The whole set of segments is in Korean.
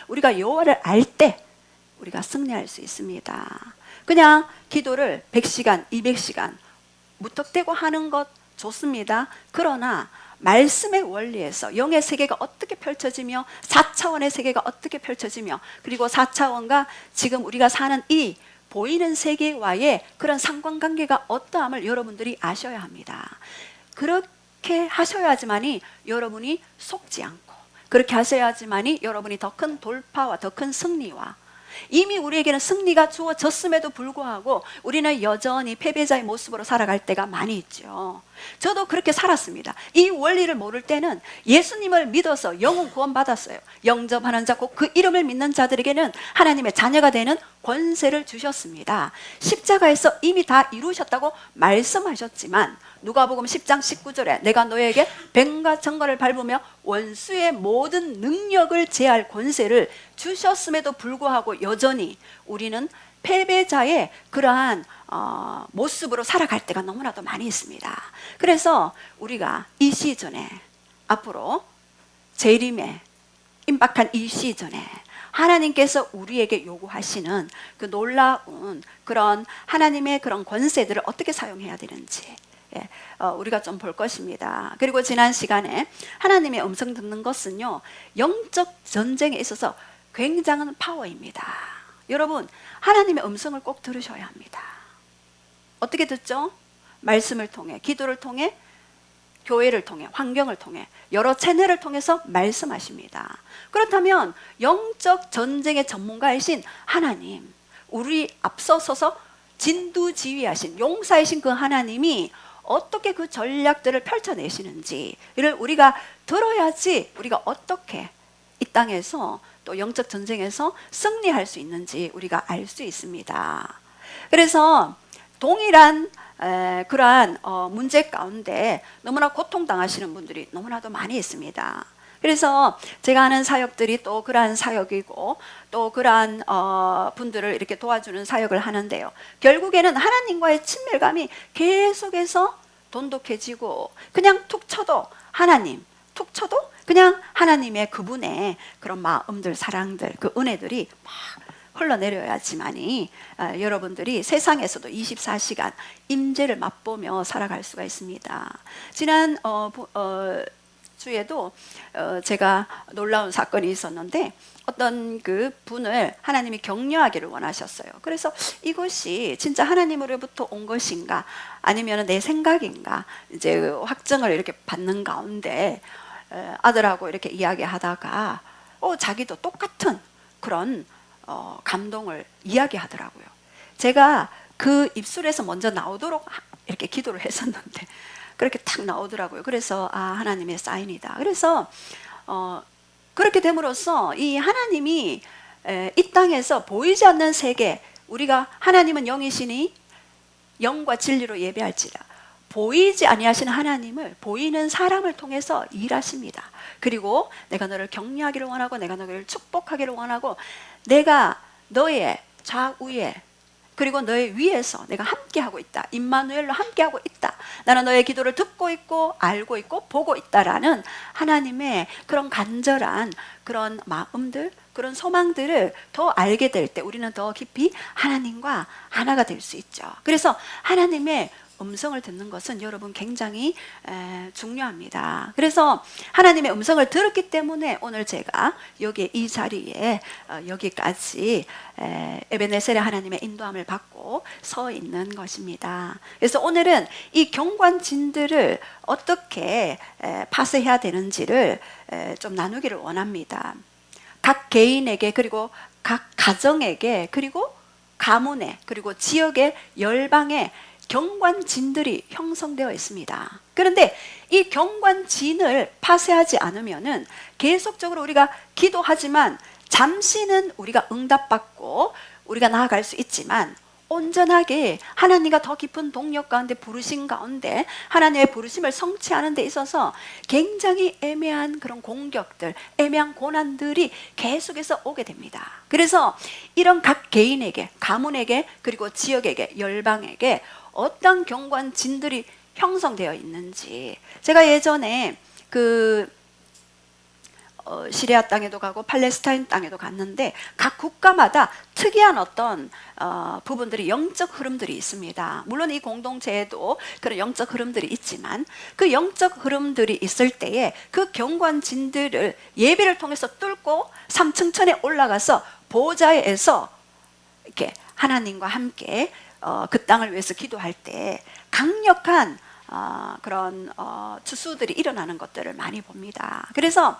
우리가 여호와를 알 때 우리가 승리할 수 있습니다. 그냥 기도를 100시간, 200시간 무턱대고 하는 것 좋습니다. 그러나 말씀의 원리에서 영의 세계가 어떻게 펼쳐지며 4차원의 세계가 어떻게 펼쳐지며 그리고 4차원과 지금 우리가 사는 이 보이는 세계와의 그런 상관관계가 어떠함을 여러분들이 아셔야 합니다. 그렇게 하셔야지만이 여러분이 속지 않고, 그렇게 하셔야지만이 여러분이 더 큰 돌파와 더 큰 승리와, 이미 우리에게는 승리가 주어졌음에도 불구하고 우리는 여전히 패배자의 모습으로 살아갈 때가 많이 있죠. 저도 그렇게 살았습니다. 이 원리를 모를 때는 예수님을 믿어서 영혼 구원 받았어요. 영접하는 자, 곧 그 이름을 믿는 자들에게는 하나님의 자녀가 되는 권세를 주셨습니다. 십자가에서 이미 다 이루셨다고 말씀하셨지만 누가복음 10장 19절에 내가 너에게 뱀과 정갈을 밟으며 원수의 모든 능력을 제할 권세를 주셨음에도 불구하고 여전히 우리는 패배자의 그러한 모습으로 살아갈 때가 너무나도 많이 있습니다. 그래서 우리가 이 시즌에, 앞으로 재림에 임박한 이 시즌에 하나님께서 우리에게 요구하시는 그 놀라운 그런 하나님의 그런 권세들을 어떻게 사용해야 되는지 우리가 좀 볼 것입니다. 그리고 지난 시간에 하나님의 음성 듣는 것은요, 영적 전쟁에 있어서 굉장한 파워입니다. 여러분, 하나님의 음성을 꼭 들으셔야 합니다. 어떻게 듣죠? 말씀을 통해, 기도를 통해, 교회를 통해, 환경을 통해, 여러 채널을 통해서 말씀하십니다. 그렇다면 영적 전쟁의 전문가이신 하나님, 우리 앞서서서 진두지휘하신 용사이신 그 하나님이 어떻게 그 전략들을 펼쳐내시는지를 우리가 들어야지 우리가 어떻게 이 땅에서 또 영적 전쟁에서 승리할 수 있는지 우리가 알 수 있습니다. 그래서 동일한 그러한 문제 가운데 너무나 고통당하시는 분들이 너무나도 많이 있습니다. 그래서 제가 하는 사역들이 또 그러한 사역이고 또 그러한 분들을 이렇게 도와주는 사역을 하는데요, 결국에는 하나님과의 친밀감이 계속해서 돈독해지고 그냥 툭 쳐도 하나님, 툭 쳐도 그냥 하나님의 그분의 그런 마음들, 사랑들, 그 은혜들이 막 흘러내려야지만이 여러분들이 세상에서도 24시간 임재를 맛보며 살아갈 수가 있습니다. 지난 주에도 제가 놀라운 사건이 있었는데 어떤 그 분을 하나님이 격려하기를 원하셨어요. 그래서 이것이 진짜 하나님으로부터 온 것인가 아니면 내 생각인가 이제 확정을 이렇게 받는 가운데 아들하고 이렇게 이야기하다가 자기도 똑같은 그런 감동을 이야기하더라고요. 제가 그 입술에서 먼저 나오도록 이렇게 기도를 했었는데 그렇게 탁 나오더라고요. 그래서 하나님의 사인이다. 그래서 그렇게 됨으로써 이 하나님이 이 땅에서 보이지 않는 세계, 우리가 하나님은 영이시니 영과 진리로 예배할지라, 보이지 아니하시는 하나님을 보이는 사람을 통해서 일하십니다. 그리고 내가 너를 격려하기를 원하고 내가 너를 축복하기를 원하고 내가 너의 좌우에 그리고 너의 위에서 내가 함께하고 있다. 임마누엘로 함께하고 있다. 나는 너의 기도를 듣고 있고 알고 있고 보고 있다라는 하나님의 그런 간절한 그런 마음들, 그런 소망들을 더 알게 될 때 우리는 더 깊이 하나님과 하나가 될 수 있죠. 그래서 하나님의 음성을 듣는 것은 여러분 굉장히 중요합니다. 그래서 하나님의 음성을 들었기 때문에 오늘 제가 여기 이 자리에 여기까지 에베네셀의 하나님의 인도함을 받고 서 있는 것입니다. 그래서 오늘은 이 경관진들을 어떻게 파쇄해야 되는지를 좀 나누기를 원합니다. 각 개인에게 그리고 각 가정에게 그리고 가문에 그리고 지역의 열방에 경관진들이 형성되어 있습니다. 그런데 이 경관진을 파쇄하지 않으면은 계속적으로 우리가 기도하지만 잠시는 우리가 응답받고 우리가 나아갈 수 있지만 온전하게 하나님과 더 깊은 동력 가운데 부르심 가운데 하나님의 부르심을 성취하는 데 있어서 굉장히 애매한 그런 공격들, 애매한 고난들이 계속해서 오게 됩니다. 그래서 이런 각 개인에게, 가문에게, 그리고 지역에게, 열방에게 어떤 경관진들이 형성되어 있는지 제가 예전에 시리아 땅에도 가고 팔레스타인 땅에도 갔는데 각 국가마다 특이한 어떤 부분들이 영적 흐름들이 있습니다. 물론 이 공동체에도 그런 영적 흐름들이 있지만 그 영적 흐름들이 있을 때에 그 경관진들을 예배를 통해서 뚫고 3층천에 올라가서 보좌에서 이렇게 하나님과 함께 그 땅을 위해서 기도할 때 강력한 그런 추수들이 일어나는 것들을 많이 봅니다. 그래서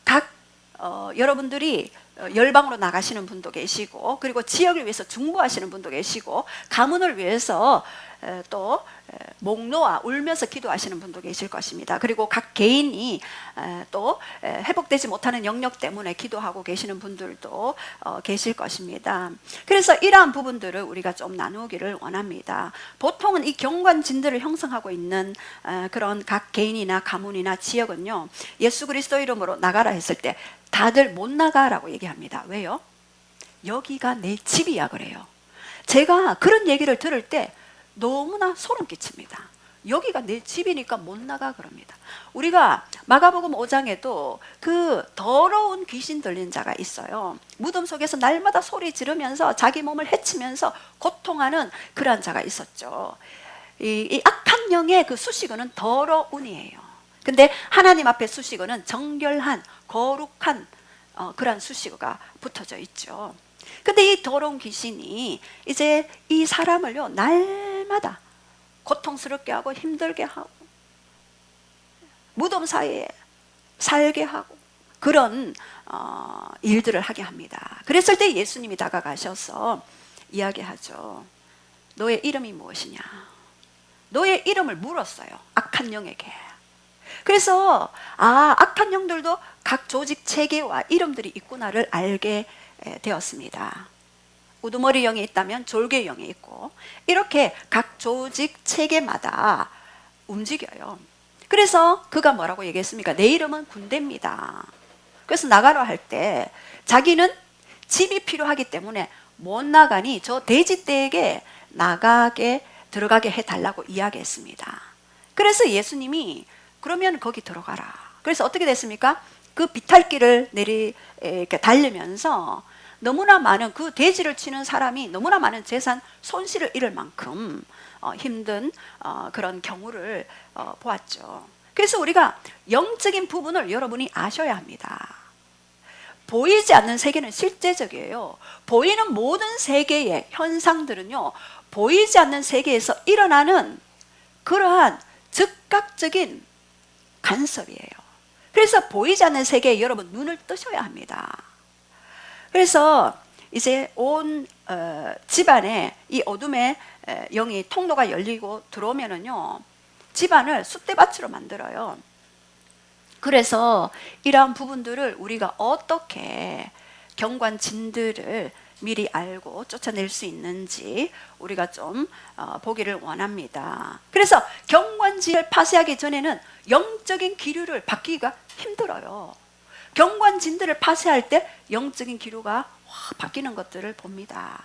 각 여러분들이 열방으로 나가시는 분도 계시고, 그리고 지역을 위해서 중보하시는 분도 계시고, 가문을 위해서 또 목놓아 울면서 기도하시는 분도 계실 것입니다. 그리고 각 개인이 또 회복되지 못하는 영역 때문에 기도하고 계시는 분들도 계실 것입니다. 그래서 이러한 부분들을 우리가 좀 나누기를 원합니다. 보통은 이 경관진들을 형성하고 있는 그런 각 개인이나 가문이나 지역은요, 예수 그리스도 이름으로 나가라 했을 때 다들 못 나가라고 얘기합니다. 왜요? 여기가 내 집이야 그래요. 제가 그런 얘기를 들을 때 너무나 소름 끼칩니다. 여기가 내 집이니까 못 나가 그럽니다. 우리가 마가복음 5장에도 그 더러운 귀신 들린 자가 있어요. 무덤 속에서 날마다 소리 지르면서 자기 몸을 해치면서 고통하는 그러한 자가 있었죠. 이 악한 영의 그 수식어는 더러운이에요. 근데 하나님 앞에 수식어는 정결한 거룩한 그러한 수식어가 붙어져 있죠. 근데 이 더러운 귀신이 이제 이 사람을요 날마다 고통스럽게 하고 힘들게 하고 무덤 사이에 살게 하고 그런 일들을 하게 합니다. 그랬을 때 예수님이 다가가셔서 이야기하죠. 너의 이름이 무엇이냐? 너의 이름을 물었어요. 악한 영에게. 그래서 악한 영들도 각 조직 체계와 이름들이 있구나를 알게 되었습니다. 우두머리 영이 있다면 졸개 영이 있고 이렇게 각 조직 체계마다 움직여요. 그래서 그가 뭐라고 얘기했습니까? 내 이름은 군대입니다. 그래서 나가라 할 때 자기는 집이 필요하기 때문에 못 나가니 저 돼지떼에게 들어가게 해달라고 이야기했습니다. 그래서 예수님이 그러면 거기 들어가라. 그래서 어떻게 됐습니까? 그 비탈길을 이렇게 달리면서 너무나 많은 그 돼지를 치는 사람이 너무나 많은 재산 손실을 잃을 만큼 힘든 그런 경우를 보았죠. 그래서 우리가 영적인 부분을 여러분이 아셔야 합니다. 보이지 않는 세계는 실제적이에요. 보이는 모든 세계의 현상들은요, 보이지 않는 세계에서 일어나는 그러한 즉각적인 간섭이에요. 그래서 보이지 않는 세계에 여러분 눈을 뜨셔야 합니다. 그래서 이제 온 집안에 이 어둠의 영이 통로가 열리고 들어오면은요, 집안을 숫대밭으로 만들어요. 그래서 이러한 부분들을 우리가 어떻게 경관진들을 미리 알고 쫓아낼 수 있는지 우리가 좀 보기를 원합니다. 그래서 경관진을 파쇄하기 전에는 영적인 기류를 받기가 힘들어요. 경관진들을 파쇄할 때 영적인 기류가 바뀌는 것들을 봅니다.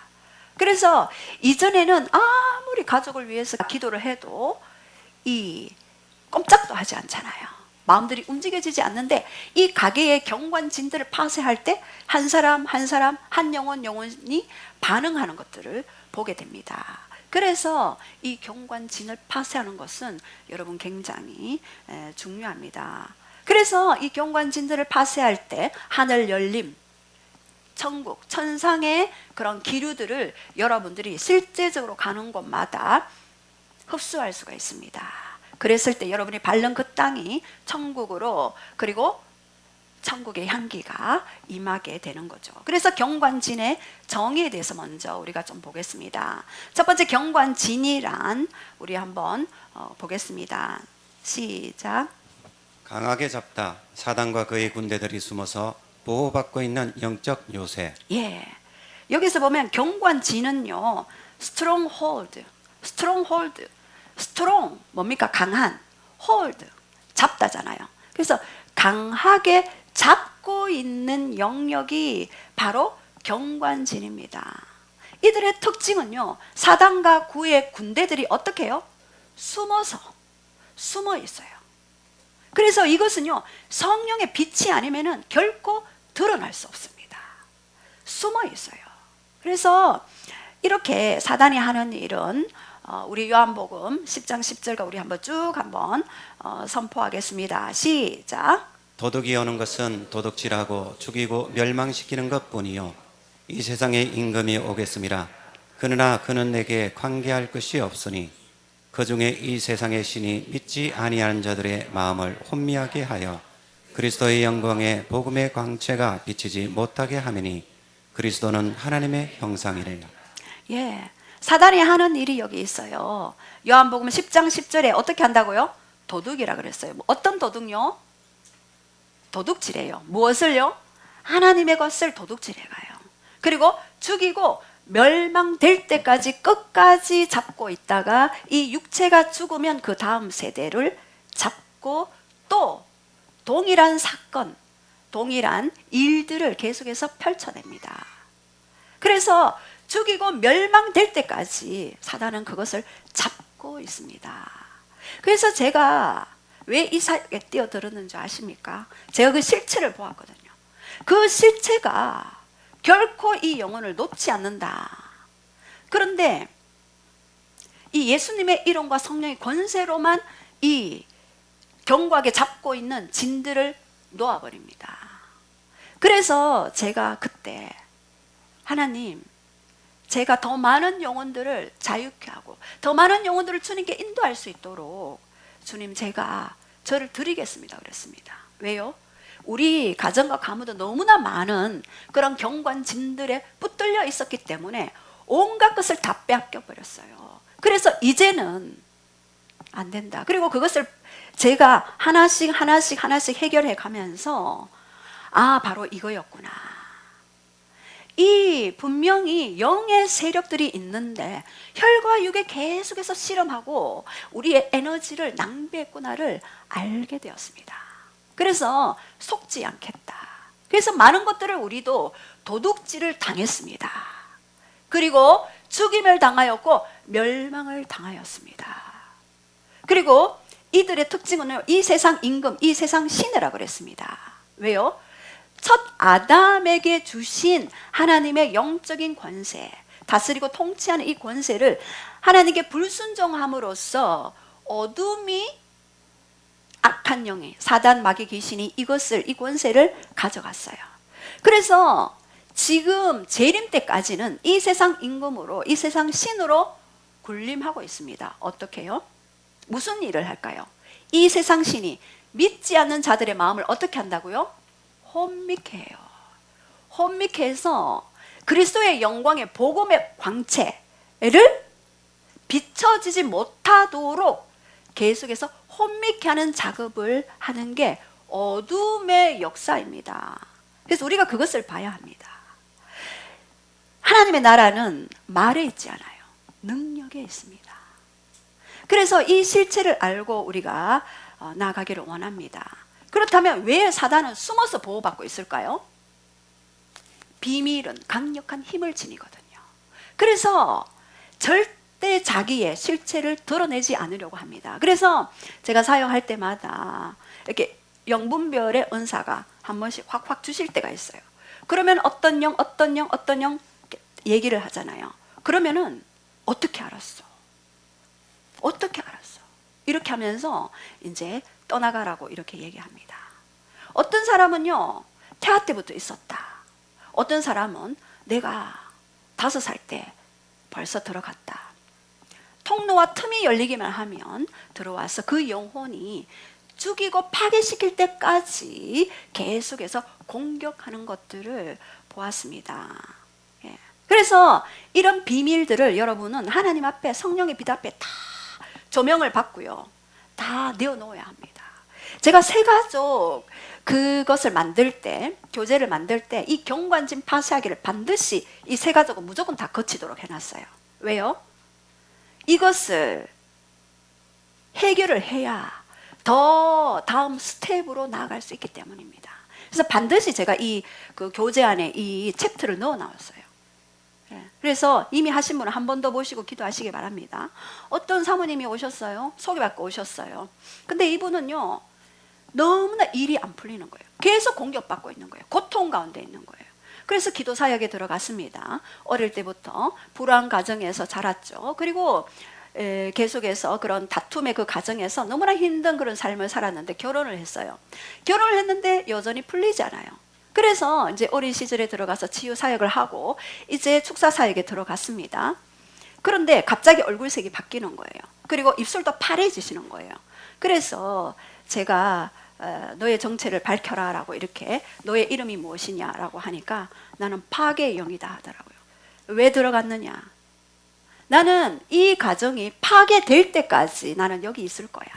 그래서 이전에는 아무리 가족을 위해서 기도를 해도 꼼짝도 하지 않잖아요. 마음들이 움직여지지 않는데 이 가게의 경관진들을 파쇄할 때 한 사람 한 사람 한 영혼이 반응하는 것들을 보게 됩니다. 그래서 이 경관진을 파쇄하는 것은 여러분 굉장히 중요합니다. 그래서 이 경관진들을 파쇄할 때 하늘 열림, 천국, 천상의 그런 기류들을 여러분들이 실제적으로 가는 곳마다 흡수할 수가 있습니다. 그랬을 때 여러분이 밟는 그 땅이 천국으로, 그리고 천국의 향기가 임하게 되는 거죠. 그래서 경관진의 정의에 대해서 먼저 우리가 좀 보겠습니다. 첫 번째 경관진이란 우리 한번 보겠습니다. 시작. 강하게 잡다. 사단과 그의 군대들이 숨어서 보호받고 있는 영적 요새. 예. 여기서 보면 경관진은요, stronghold, strong 뭡니까? 강한, hold 잡다잖아요. 그래서 강하게 잡고 있는 영역이 바로 경관진입니다. 이들의 특징은요, 사단과 그의 군대들이 어떻게 해요? 숨어 있어요. 그래서 이것은요, 성령의 빛이 아니면은 결코 드러날 수 없습니다. 숨어 있어요. 그래서 이렇게 사단이 하는 일은 우리 요한복음 10장 10절과 우리 한번 쭉 한번 선포하겠습니다. 시작. 도둑이 오는 것은 도둑질하고 죽이고 멸망시키는 것뿐이요 이 세상에 임금이 오겠습니다. 그러나 그는 내게 관계할 것이 없으니 그 중에 이 세상의 신이 믿지 아니하는 자들의 마음을 혼미하게 하여 그리스도의 영광에 복음의 광채가 비치지 못하게 하매니 그리스도는 하나님의 형상이래요. 예, 사단이 하는 일이 여기 있어요. 요한복음 10장 10절에 어떻게 한다고요? 도둑이라 그랬어요. 어떤 도둑요? 도둑질해요. 무엇을요? 하나님의 것을 도둑질해가요. 그리고 죽이고 멸망될 때까지 끝까지 잡고 있다가 이 육체가 죽으면 그 다음 세대를 잡고 또 동일한 사건, 동일한 일들을 계속해서 펼쳐냅니다. 그래서 죽이고 멸망될 때까지 사단은 그것을 잡고 있습니다. 그래서 제가 왜 이 사역에 뛰어들었는 줄 아십니까? 제가 그 실체를 보았거든요. 그 실체가 결코 이 영혼을 놓지 않는다. 그런데 이 예수님의 이름과 성령의 권세로만 이 견고하게 잡고 있는 진들을 놓아버립니다. 그래서 제가 그때 하나님, 제가 더 많은 영혼들을 자유케 하고 더 많은 영혼들을 주님께 인도할 수 있도록 주님, 제가 저를 드리겠습니다 그랬습니다. 왜요? 우리 가정과 가문도 너무나 많은 그런 경관진들에 붙들려 있었기 때문에 온갖 것을 다 빼앗겨 버렸어요. 그래서 이제는 안 된다. 그리고 그것을 제가 하나씩 해결해 가면서 바로 이거였구나. 이 분명히 영의 세력들이 있는데 혈과 육에 계속해서 실험하고 우리의 에너지를 낭비했구나를 알게 되었습니다. 그래서 속지 않겠다. 그래서 많은 것들을 우리도 도둑질을 당했습니다. 그리고 죽임을 당하였고 멸망을 당하였습니다. 그리고 이들의 특징은 이 세상 임금, 이 세상 신이라고 그랬습니다. 왜요? 첫 아담에게 주신 하나님의 영적인 권세, 다스리고 통치하는 이 권세를 하나님께 불순종함으로써 어둠이, 악한 영이, 사단, 마귀, 귀신이 이 권세를 가져갔어요. 그래서 지금 재림 때까지는 이 세상 임금으로, 이 세상 신으로 군림하고 있습니다. 어떻게 해요? 무슨 일을 할까요? 이 세상 신이 믿지 않는 자들의 마음을 어떻게 한다고요? 혼미케 해요. 혼미케 해서 그리스도의 영광의 복음의 광채를 비춰지지 못하도록 계속해서 혼미케 하는 작업을 하는 게 어둠의 역사입니다. 그래서 우리가 그것을 봐야 합니다. 하나님의 나라는 말에 있지 않아요. 능력에 있습니다. 그래서 이 실체를 알고 우리가 나아가기를 원합니다. 그렇다면 왜 사단은 숨어서 보호받고 있을까요? 비밀은 강력한 힘을 지니거든요. 그래서 절대 자기의 실체를 드러내지 않으려고 합니다. 그래서 제가 사역할 때마다 이렇게 영분별의 은사가 한 번씩 확확 주실 때가 있어요. 그러면 어떤 영 얘기를 하잖아요. 그러면은 어떻게 알았어? 어떻게 알았어? 이렇게 하면서 이제 떠나가라고 이렇게 얘기합니다. 어떤 사람은요, 태아 때부터 있었다. 어떤 사람은 내가 5살 때 벌써 들어갔다. 통로와 틈이 열리기만 하면 들어와서 그 영혼이 죽이고 파괴시킬 때까지 계속해서 공격하는 것들을 보았습니다. 예. 그래서 이런 비밀들을 여러분은 하나님 앞에, 성령의 빛 앞에 다 조명을 받고요, 다 내어놓아야 합니다. 제가 새가족 그것을 만들 때, 교재를 만들 때 이 경관진 파쇄하기를 반드시 이 새가족은 무조건 다 거치도록 해놨어요. 왜요? 이것을 해결을 해야 더 다음 스텝으로 나아갈 수 있기 때문입니다. 그래서 반드시 제가 그 교재 안에 이 챕터를 넣어 나왔어요. 그래서 이미 하신 분은 한 번 더 보시고 기도하시기 바랍니다. 어떤 사모님이 오셨어요. 소개받고 오셨어요. 근데 이분은요, 너무나 일이 안 풀리는 거예요. 계속 공격받고 있는 거예요. 고통 가운데 있는 거예요. 그래서 기도 사역에 들어갔습니다. 어릴 때부터 불우한 가정에서 자랐죠. 그리고 계속해서 그런 다툼의 그 가정에서 너무나 힘든 그런 삶을 살았는데 결혼을 했어요. 결혼을 했는데 여전히 풀리지 않아요. 그래서 이제 어린 시절에 들어가서 치유 사역을 하고 이제 축사 사역에 들어갔습니다. 그런데 갑자기 얼굴색이 바뀌는 거예요. 그리고 입술도 파래지시는 거예요. 그래서 제가 너의 정체를 밝혀라 라고 이렇게 너의 이름이 무엇이냐 라고 하니까 나는 파괴의 영이다 하더라고요. 왜 들어갔느냐? 나는 이 가정이 파괴될 때까지 나는 여기 있을 거야.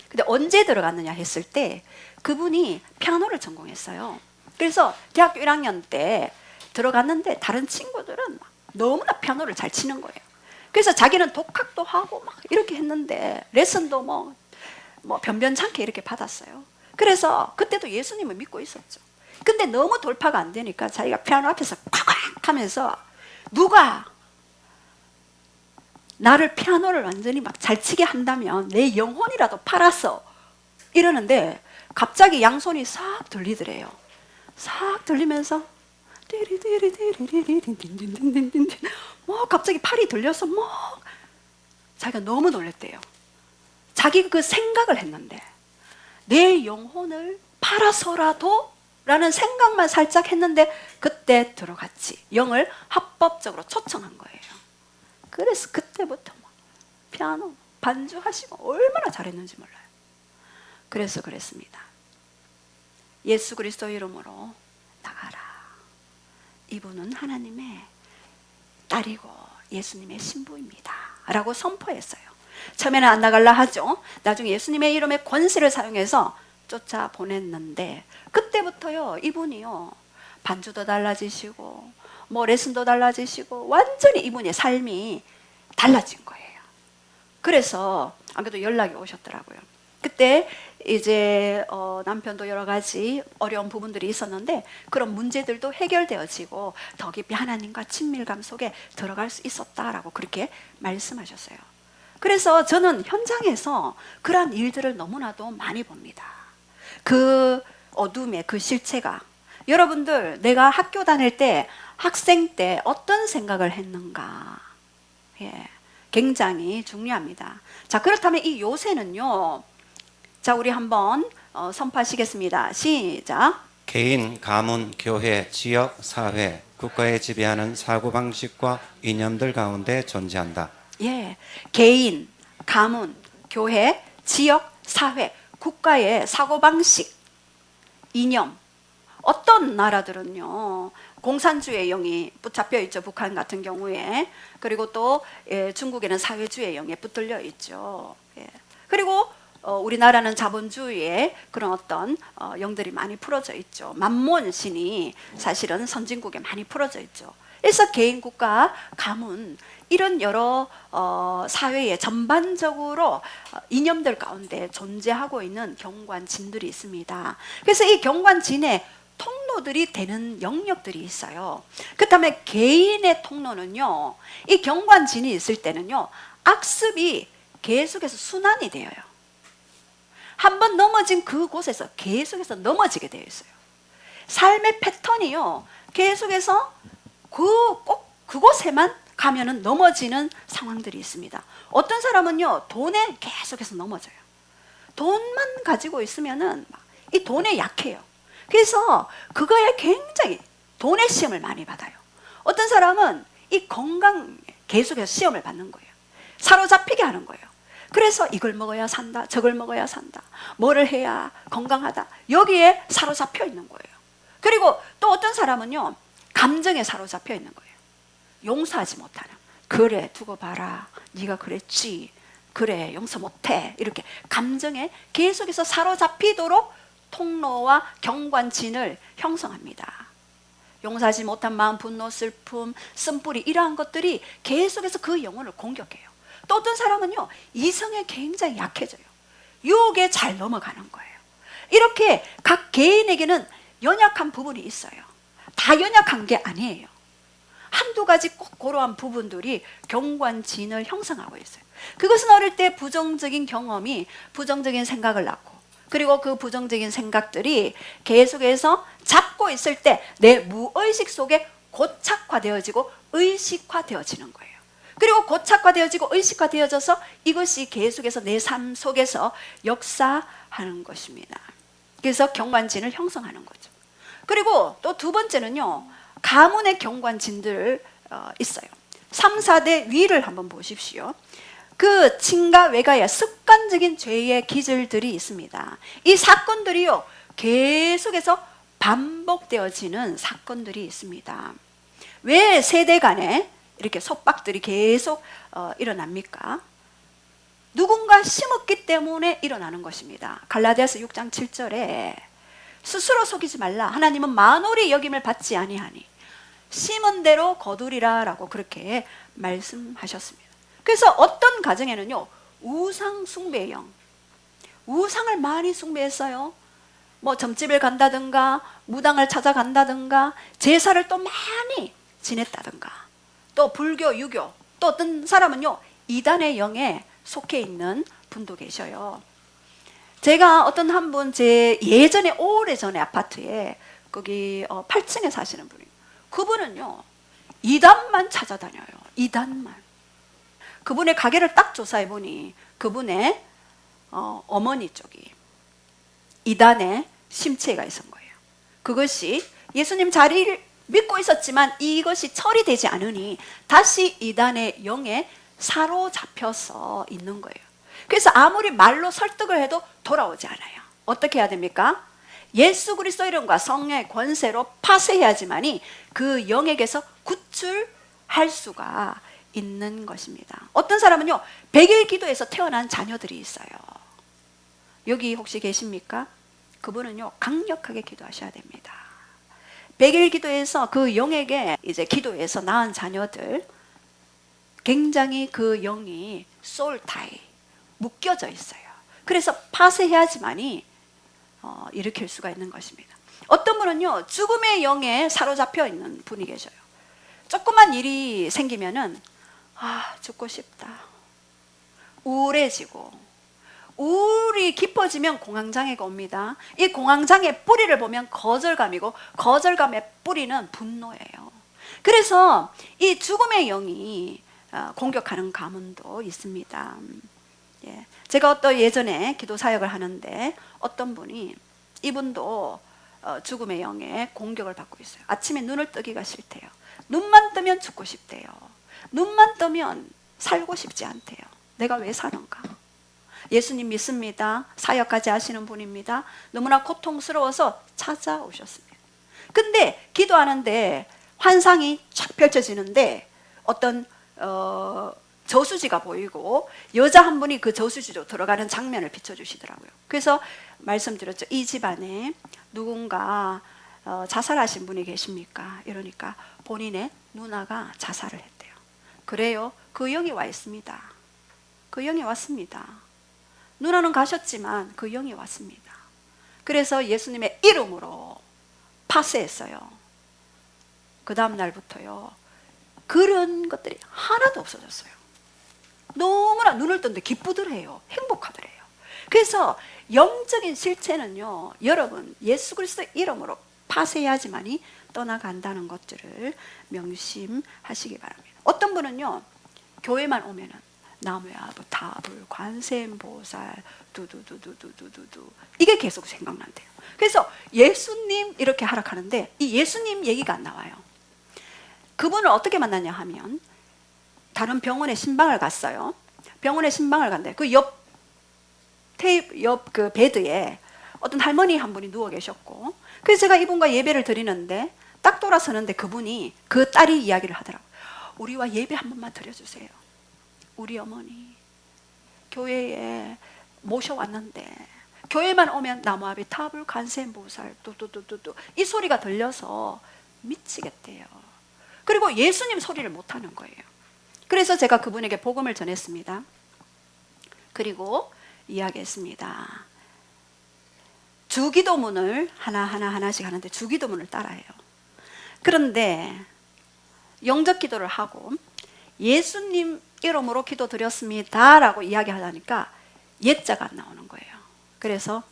근데 언제 들어갔느냐 했을 때 그분이 피아노를 전공했어요. 그래서 대학교 1학년 때 들어갔는데 다른 친구들은 너무나 피아노를 잘 치는 거예요. 그래서 자기는 독학도 하고 막 이렇게 했는데 레슨도 뭐 변변찮게 이렇게 받았어요. 그래서 그때도 예수님을 믿고 있었죠. 근데 너무 돌파가 안 되니까 자기가 피아노 앞에서 콱콱 하면서 누가 나를 피아노를 완전히 막 잘 치게 한다면 내 영혼이라도 팔았어 이러는데 갑자기 양손이 싹 들리더래요. 싹 들리면서 뭐 갑자기 팔이 들려서 뭐 자기가 너무 놀랬대요. 자기가 그 생각을 했는데 내 영혼을 팔아서라도 라는 생각만 살짝 했는데 그때 들어갔지. 영을 합법적으로 초청한 거예요. 그래서 그때부터 막 피아노 반주하시고 얼마나 잘했는지 몰라요. 그래서 그랬습니다. 예수 그리스도 이름으로 나가라. 이분은 하나님의 딸이고 예수님의 신부입니다 라고 선포했어요. 처음에는 안 나갈라 하죠. 나중에 예수님의 이름의 권세를 사용해서 쫓아 보냈는데 그때부터요 이분이요 반주도 달라지시고 뭐 레슨도 달라지시고 완전히 이분의 삶이 달라진 거예요. 그래서 안 그래도 연락이 오셨더라고요. 그때 이제 남편도 여러 가지 어려운 부분들이 있었는데 그런 문제들도 해결되어지고 더 깊이 하나님과 친밀감 속에 들어갈 수 있었다라고 그렇게 말씀하셨어요. 그래서 저는 현장에서 그러한 일들을 너무나도 많이 봅니다. 그 어둠의 그 실체가 여러분들 내가 학교 다닐 때 학생 때 어떤 생각을 했는가 굉장히 중요합니다. 자 그렇다면 이 요새는요 자 우리 한번 선포하시겠습니다. 시작. 개인, 가문, 교회, 지역, 사회, 국가에 지배하는 사고방식과 이념들 가운데 존재한다. 개인, 가문, 교회, 지역, 사회, 국가의 사고방식, 이념. 어떤 나라들은요 공산주의 영이 붙잡혀 있죠. 북한 같은 경우에. 그리고 또 중국에는 사회주의 영에 붙들려 있죠. 그리고 우리나라는 자본주의의 그런 어떤 영들이 많이 풀어져 있죠. 만몬 신이 사실은 선진국에 많이 풀어져 있죠. 그래서 개인, 국가, 가문 이런 여러 사회의 전반적으로 이념들 가운데 존재하고 있는 경관진들이 있습니다. 그래서 이 경관진의 통로들이 되는 영역들이 있어요. 그렇다면 개인의 통로는요 이 경관진이 있을 때는요 악습이 계속해서 순환이 되어요. 한번 넘어진 그곳에서 계속해서 넘어지게 되어 있어요. 삶의 패턴이요 계속해서 꼭 그곳에만 가면은 넘어지는 상황들이 있습니다. 어떤 사람은요 돈에 계속해서 넘어져요. 돈만 가지고 있으면은 이 돈에 약해요. 그래서 그거에 굉장히 돈의 시험을 많이 받아요. 어떤 사람은 이 건강 계속해서 시험을 받는 거예요. 사로잡히게 하는 거예요. 그래서 이걸 먹어야 산다, 저걸 먹어야 산다, 뭐를 해야 건강하다, 여기에 사로잡혀 있는 거예요. 그리고 또 어떤 사람은요 감정에 사로잡혀 있는 거예요. 용서하지 못하는, 그래 두고 봐라, 네가 그랬지, 그래 용서 못해, 이렇게 감정에 계속해서 사로잡히도록 통로와 경관진을 형성합니다. 용서하지 못한 마음, 분노, 슬픔, 쓴뿌리 이러한 것들이 계속해서 그 영혼을 공격해요. 또 어떤 사람은요 이성에 굉장히 약해져요. 유혹에 잘 넘어가는 거예요. 이렇게 각 개인에게는 연약한 부분이 있어요. 다 연약한 게 아니에요. 한두 가지 꼭 그러한 부분들이 경관진을 형성하고 있어요. 그것은 어릴 때 부정적인 경험이 부정적인 생각을 낳고, 그리고 그 부정적인 생각들이 계속해서 잡고 있을 때 내 무의식 속에 고착화되어지고 의식화되어지는 거예요. 그리고 고착화되어지고 의식화되어져서 이것이 계속해서 내 삶 속에서 역사하는 것입니다. 그래서 경관진을 형성하는 거죠. 그리고 또 두 번째는요, 가문의 경관진들 있어요. 3, 4대 위를 한번 보십시오. 그 친가 외가의 습관적인 죄의 기질들이 있습니다. 이 사건들이요, 계속해서 반복되어지는 사건들이 있습니다. 왜 세대 간에 이렇게 속박들이 계속 일어납니까? 누군가 심었기 때문에 일어나는 것입니다. 갈라디아서 6장 7절에 스스로 속이지 말라. 하나님은 만홀히 여김을 받지 아니하니 심은 대로 거두리라 라고 그렇게 말씀하셨습니다. 그래서 어떤 가정에는요, 우상 숭배의 영, 우상을 많이 숭배했어요. 뭐 점집을 간다든가 무당을 찾아간다든가 제사를 또 많이 지냈다든가, 또 불교, 유교, 또 어떤 사람은요, 이단의 영에 속해 있는 분도 계셔요. 제가 어떤 한 분, 제 예전에 오래전에 아파트에 거기 8층에 사시는 분이, 그분은요 이단만 찾아다녀요. 이단만. 그분의 가게를 딱 조사해 보니 그분의 어머니 쪽이 이단에 심취가 있었던 거예요. 그것이 예수님 자리를 믿고 있었지만 이것이 처리되지 않으니 다시 이단의 영에 사로잡혀서 있는 거예요. 그래서 아무리 말로 설득을 해도 돌아오지 않아요. 어떻게 해야 됩니까? 예수 그리스도 이름과 성령의 권세로 파쇄해야지만이 그 영에게서 구출할 수가 있는 것입니다. 어떤 사람은요, 100일 기도에서 태어난 자녀들이 있어요. 여기 혹시 계십니까? 그분은요, 강력하게 기도하셔야 됩니다. 100일 기도에서 그 영에게 이제 기도해서 낳은 자녀들, 굉장히 그 영이 소울타이 묶여져 있어요. 그래서 파쇄해야지만이 일으킬 수가 있는 것입니다. 어떤 분은요, 죽음의 영에 사로잡혀 있는 분이 계셔요. 조그만 일이 생기면은 죽고 싶다, 우울해지고, 우울이 깊어지면 공황장애가 옵니다. 이 공황장애 뿌리를 보면 거절감이고, 거절감의 뿌리는 분노예요. 그래서 이 죽음의 영이 공격하는 가문도 있습니다. 예. 제가 또 예전에 기도 사역을 하는데 어떤 분이, 이분도 죽음의 영에 공격을 받고 있어요. 아침에 눈을 뜨기가 싫대요. 눈만 뜨면 죽고 싶대요. 눈만 뜨면 살고 싶지 않대요. 내가 왜 사는가? 예수님 믿습니다. 사역까지 하시는 분입니다. 너무나 고통스러워서 찾아오셨습니다. 근데 기도하는데 환상이 쫙 펼쳐지는데 어떤 저수지가 보이고 여자 한 분이 그 저수지로 들어가는 장면을 비춰주시더라고요. 그래서 말씀드렸죠. 이 집안에 누군가 자살하신 분이 계십니까? 이러니까 본인의 누나가 자살을 했대요. 그래요? 그 영이 와 있습니다. 그 영이 왔습니다. 누나는 가셨지만 그 영이 왔습니다. 그래서 예수님의 이름으로 파쇄했어요. 그 다음 날부터요, 그런 것들이 하나도 없어졌어요. 너무나 눈을 떴는데 기쁘더래요. 행복하더래요. 그래서 영적인 실체는요, 여러분 예수 그리스도 이름으로 파쇄해야지만이 떠나간다는 것들을 명심하시기 바랍니다. 어떤 분은요, 교회만 오면은 나무야부 타불 관세음보살 두두두두두두두 이게 계속 생각난대요. 그래서 예수님 이렇게 하락하는데 이 예수님 얘기가 안 나와요. 그분을 어떻게 만났냐 하면 다른 병원에 신방을 갔어요. 병원에 신방을 갔는데 그 옆 그 베드에 어떤 할머니 한 분이 누워 계셨고, 그래서 제가 이분과 예배를 드리는데 딱 돌아서는데 그분이, 그 딸이 이야기를 하더라고요. 우리와 예배 한 번만 드려주세요. 우리 어머니 교회에 모셔왔는데 교회만 오면 나무아비 타불 관세음보살 뚜뚜뚜뚜뚜 이 소리가 들려서 미치겠대요. 그리고 예수님 소리를 못하는 거예요. 그래서 제가 그분에게 복음을 전했습니다. 그리고 이야기했습니다. 주기도문을 하나씩 하는데 주기도문을 따라해요. 그런데 영적 기도를 하고 예수님 이름으로 기도드렸습니다 라고 이야기하다니까 예자가 안 나오는 거예요. 그래서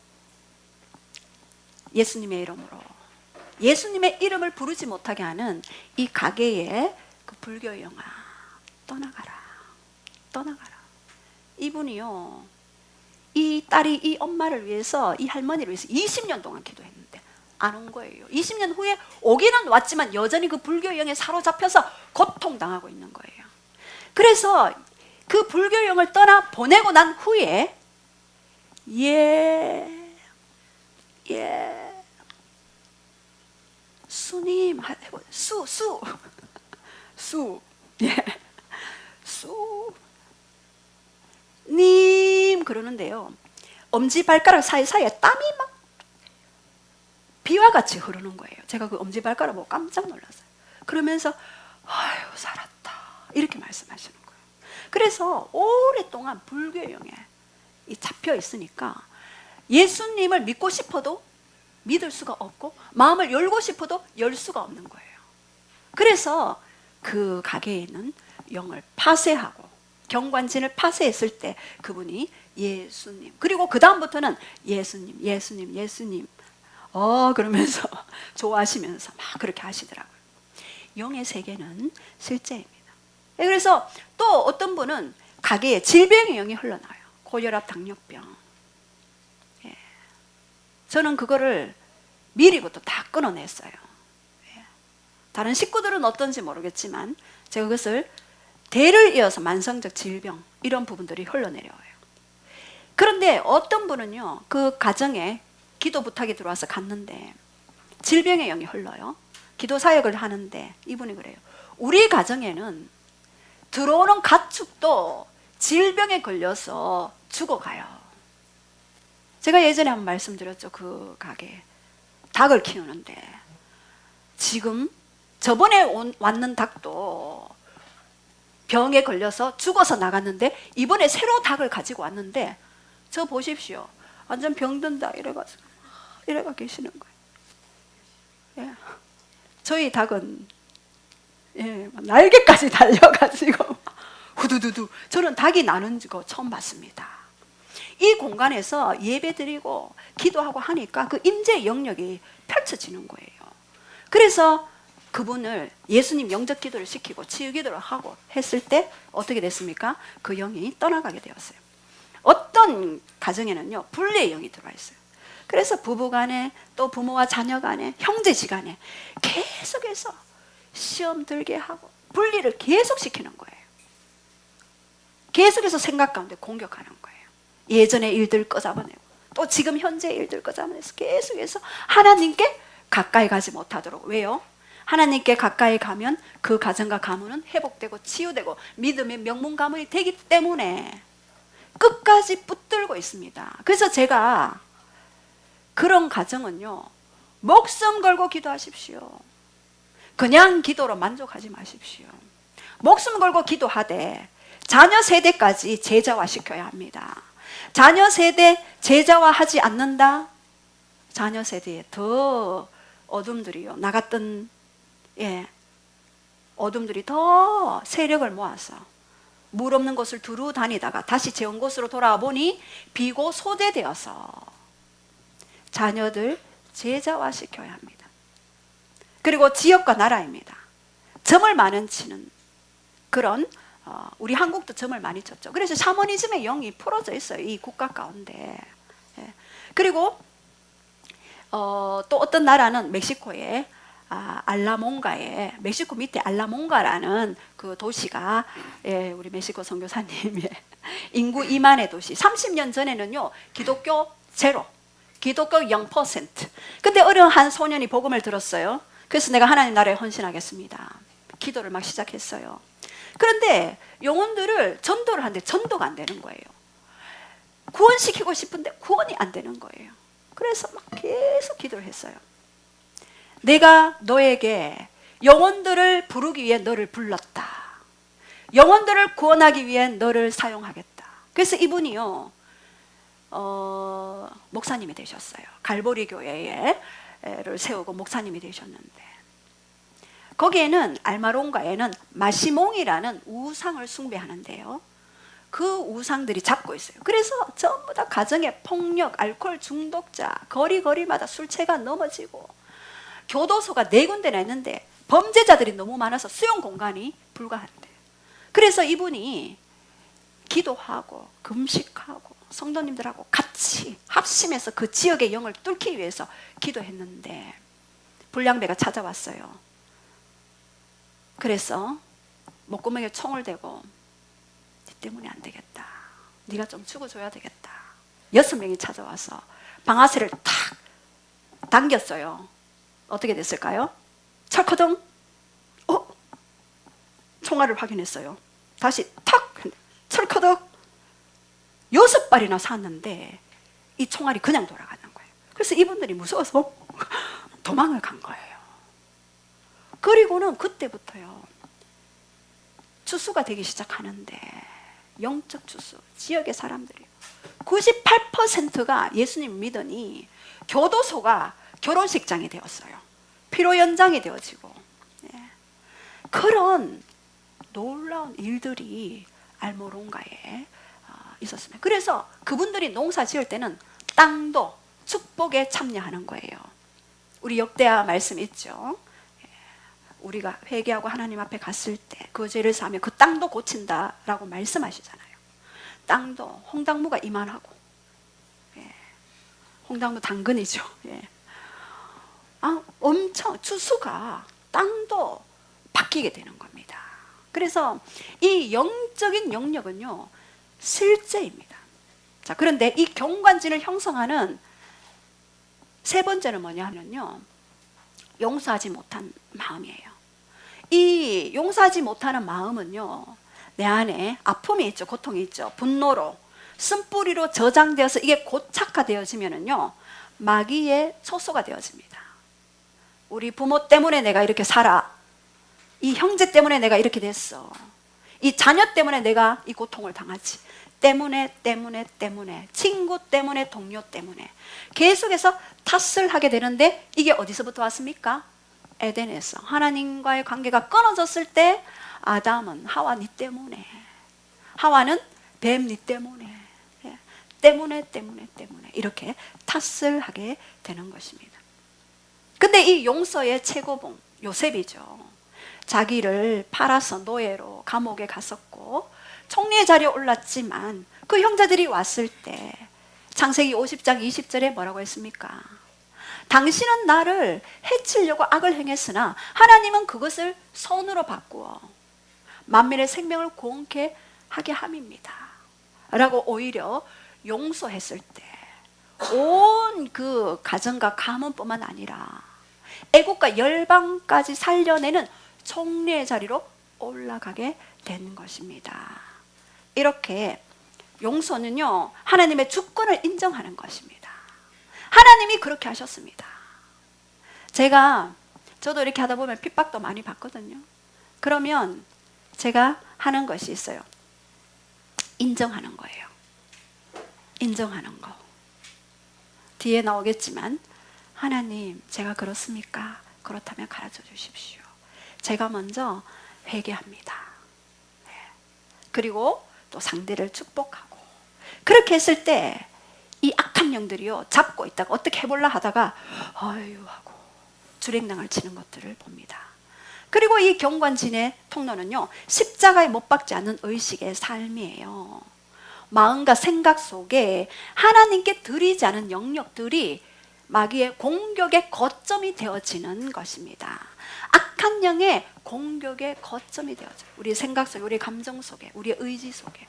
예수님의 이름으로 예수님의 이름을 부르지 못하게 하는 이 가게의 그 불교의 영아, 떠나가라, 떠나가라. 이분이요, 이 딸이 이 엄마를 위해서, 이 할머니를 위해서 20년 동안 기도했는데 안 온 거예요. 20년 후에 오기는 왔지만 여전히 그 불교의 영에 사로잡혀서 고통당하고 있는 거예요. 그래서 그 불교의 영을 떠나 보내고 난 후에 수님, 수님 그러는데요, 엄지발가락 사이사이에 땀이 막 비와 같이 흐르는 거예요. 제가 그 엄지발가락 보고 깜짝 놀랐어요. 그러면서 아유 살았다 이렇게 말씀하시는 거예요. 그래서 오랫동안 불교의 영에 잡혀 있으니까 예수님을 믿고 싶어도 믿을 수가 없고 마음을 열고 싶어도 열 수가 없는 거예요. 그래서 그 가게에 있는 영을 파쇄하고 경관진을 파쇄했을 때 그분이 예수님, 그리고 그 다음부터는 예수님, 예수님, 예수님 그러면서 좋아하시면서 막 그렇게 하시더라고요. 영의 세계는 실제입니다. 그래서 또 어떤 분은 가게에 질병의 영이 흘러나와요. 고혈압, 당뇨병. 저는 그거를 미리부터 다 끊어냈어요. 다른 식구들은 어떤지 모르겠지만 제가 그것을 대를 이어서 만성적 질병 이런 부분들이 흘러내려와요. 그런데 어떤 분은요, 그 가정에 기도 부탁이 들어와서 갔는데 질병의 영이 흘러요. 기도 사역을 하는데 이분이 그래요. 우리 가정에는 들어오는 가축도 질병에 걸려서 죽어가요. 제가 예전에 한번 말씀드렸죠. 그 가게 닭을 키우는데 지금 저번에 왔는 닭도 병에 걸려서 죽어서 나갔는데 이번에 새로 닭을 가지고 왔는데 저 보십시오. 완전 병든다 이래가지고 이래가 계시는 거예요. 저희 닭은 날개까지 달려가지고 후두두두. 저는 닭이 나는 거 처음 봤습니다. 이 공간에서 예배드리고 기도하고 하니까 그 임재의 영역이 펼쳐지는 거예요. 그래서 그분을 예수님 영접 기도를 시키고 치유 기도를 하고 했을 때 어떻게 됐습니까? 그 영이 떠나가게 되었어요. 어떤 가정에는요, 분리의 영이 들어와 있어요. 그래서 부부 간에 또 부모와 자녀 간에 형제지간에 계속해서 시험 들게 하고 분리를 계속 시키는 거예요. 계속해서 생각 가운데 공격하는 거예요. 예전의 일들 꺼잡아내고 또 지금 현재 일들 꺼잡아내서 계속해서 하나님께 가까이 가지 못하도록. 왜요? 하나님께 가까이 가면 그 가정과 가문은 회복되고 치유되고 믿음의 명문 가문이 되기 때문에 끝까지 붙들고 있습니다. 그래서 제가 그런 가정은요, 목숨 걸고 기도하십시오. 그냥 기도로 만족하지 마십시오. 목숨 걸고 기도하되 자녀 세대까지 제자화시켜야 합니다. 자녀 세대 제자화하지 않는다? 자녀 세대에 더 어둠들이요, 나갔던 어둠들이 더 세력을 모아서 물 없는 곳을 두루 다니다가 다시 재온 곳으로 돌아와 보니 비고 소대되어서 자녀들 제자화시켜야 합니다. 그리고 지역과 나라입니다. 점을 많이 치는 그런 우리 한국도 점을 많이 쳤죠. 그래서 샤머니즘의 영이 풀어져 있어요, 이 국가 가운데. 그리고 또 어떤 나라는 멕시코에 알라몬가에, 멕시코 밑에 알라몬가라는 그 도시가 우리 멕시코 선교사님의 인구 2만의 도시. 30년 전에는요, 기독교 제로, 기독교 0%. 근데 어려운 한 소년이 복음을 들었어요. 그래서 내가 하나님 나라에 헌신하겠습니다. 기도를 막 시작했어요. 그런데 영혼들을 전도를 하는데 전도가 안 되는 거예요. 구원시키고 싶은데 구원이 안 되는 거예요. 그래서 막 계속 기도를 했어요. 내가 너에게 영혼들을 부르기 위해 너를 불렀다. 영혼들을 구원하기 위해 너를 사용하겠다. 그래서 이분이요, 목사님이 되셨어요. 갈보리 교회를 세우고 목사님이 되셨는데, 거기에는 알마론가에는 마시몽이라는 우상을 숭배하는데요, 그 우상들이 잡고 있어요. 그래서 전부 다 가정에 폭력, 알코올 중독자, 거리마다 술채가 넘어지고, 교도소가 4군데나 있는데 범죄자들이 너무 많아서 수용 공간이 불가한대요. 그래서 이분이 기도하고 금식하고 성도님들하고 같이 합심해서 그 지역의 영을 뚫기 위해서 기도했는데 불량배가 찾아왔어요. 그래서 목구멍에 총을 대고, 네 때문에 안 되겠다, 네가 좀 죽어줘야 되겠다. 6명이 찾아와서 방아쇠를 탁 당겼어요. 어떻게 됐을까요? 철커덩. 총알을 확인했어요. 다시 탁 철커덩. 6발이나 쐈는데 이 총알이 그냥 돌아가는 거예요. 그래서 이분들이 무서워서 도망을 간 거예요. 그리고는 그때부터요, 주수가 되기 시작하는데, 영적 주수, 지역의 사람들이 98%가 예수님 믿으니 교도소가 결혼식장이 되었어요. 피로 연장이 되어지고, 그런 놀라운 일들이 알모론가에 있었습니다. 그래서 그분들이 농사 지을 때는 땅도 축복에 참여하는 거예요. 우리 역대하 말씀 있죠. 우리가 회개하고 하나님 앞에 갔을 때 그 죄를 사하면 그 땅도 고친다라고 말씀하시잖아요. 땅도 홍당무가 이만하고, 홍당무 당근이죠. 엄청 주수가 땅도 바뀌게 되는 겁니다. 그래서 이 영적인 영역은요, 실제입니다. 자, 그런데 이 경관진을 형성하는 세 번째는 뭐냐 하면요, 용서하지 못한 마음이에요. 이 용서하지 못하는 마음은요, 내 안에 아픔이 있죠, 고통이 있죠. 분노로, 쓴뿌리로 저장되어서 이게 고착화되어지면은요, 마귀의 초소가 되어집니다. 우리 부모 때문에 내가 이렇게 살아, 이 형제 때문에 내가 이렇게 됐어, 이 자녀 때문에 내가 이 고통을 당하지, 때문에 친구 때문에, 동료 때문에 계속해서 탓을 하게 되는데, 이게 어디서부터 왔습니까? 에덴에서 하나님과의 관계가 끊어졌을 때 아담은 하와 니 때문에, 하와는 뱀 니 때문에, 때문에 이렇게 탓을 하게 되는 것입니다. 근데 이 용서의 최고봉 요셉이죠. 자기를 팔아서 노예로 감옥에 갔었고 총리의 자리에 올랐지만 그 형제들이 왔을 때 창세기 50장 20절에 뭐라고 했습니까? 당신은 나를 해치려고 악을 행했으나 하나님은 그것을 선으로 바꾸어 만민의 생명을 구원케 하게 함입니다 라고 오히려 용서했을 때 온 그 가정과 가문뿐만 아니라 애국과 열방까지 살려내는 총리의 자리로 올라가게 된 것입니다. 이렇게 용서는요, 하나님의 주권을 인정하는 것입니다. 하나님이 그렇게 하셨습니다. 저도 이렇게 하다 보면 핍박도 많이 받거든요. 그러면 제가 하는 것이 있어요. 인정하는 거예요. 인정하는 거. 뒤에 나오겠지만, 하나님, 제가 그렇습니까? 그렇다면 가르쳐 주십시오. 제가 먼저 회개합니다. 그리고 또 상대를 축복하고, 그렇게 했을 때 이 악한 영들이요, 잡고 있다가 어떻게 해볼라 하다가 아유 하고 주랭랑을 치는 것들을 봅니다. 그리고 이 경관진의 통로는요, 십자가에 못 박지 않는 의식의 삶이에요. 마음과 생각 속에 하나님께 드리지 않은 영역들이 마귀의 공격의 거점이 되어지는 것입니다. 악한 영의 공격의 거점이 되어져요. 우리 생각 속에, 우리 감정 속에, 우리의 의지 속에.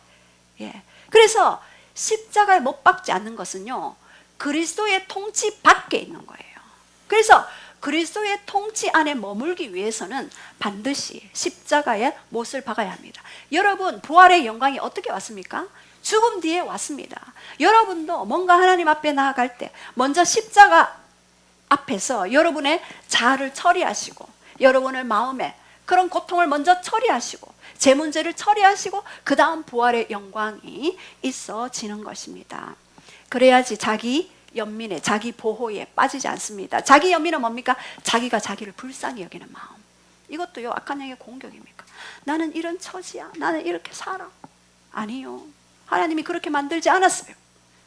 그래서 십자가에 못 박지 않는 것은요, 그리스도의 통치 밖에 있는 거예요. 그래서 그리스도의 통치 안에 머물기 위해서는 반드시 십자가에 못을 박아야 합니다. 여러분, 부활의 영광이 어떻게 왔습니까? 죽음 뒤에 왔습니다. 여러분도 뭔가 하나님 앞에 나아갈 때 먼저 십자가 앞에서 여러분의 자아를 처리하시고, 여러분의 마음에 그런 고통을 먼저 처리하시고, 제 문제를 처리하시고, 그 다음 부활의 영광이 있어지는 것입니다. 그래야지 자기 연민에, 자기 보호에 빠지지 않습니다. 자기 연민은 뭡니까? 자기가 자기를 불쌍히 여기는 마음. 이것도요, 악한 영의 공격입니까? 나는 이런 처지야, 나는 이렇게 살아, 아니요. 하나님이 그렇게 만들지 않았어요.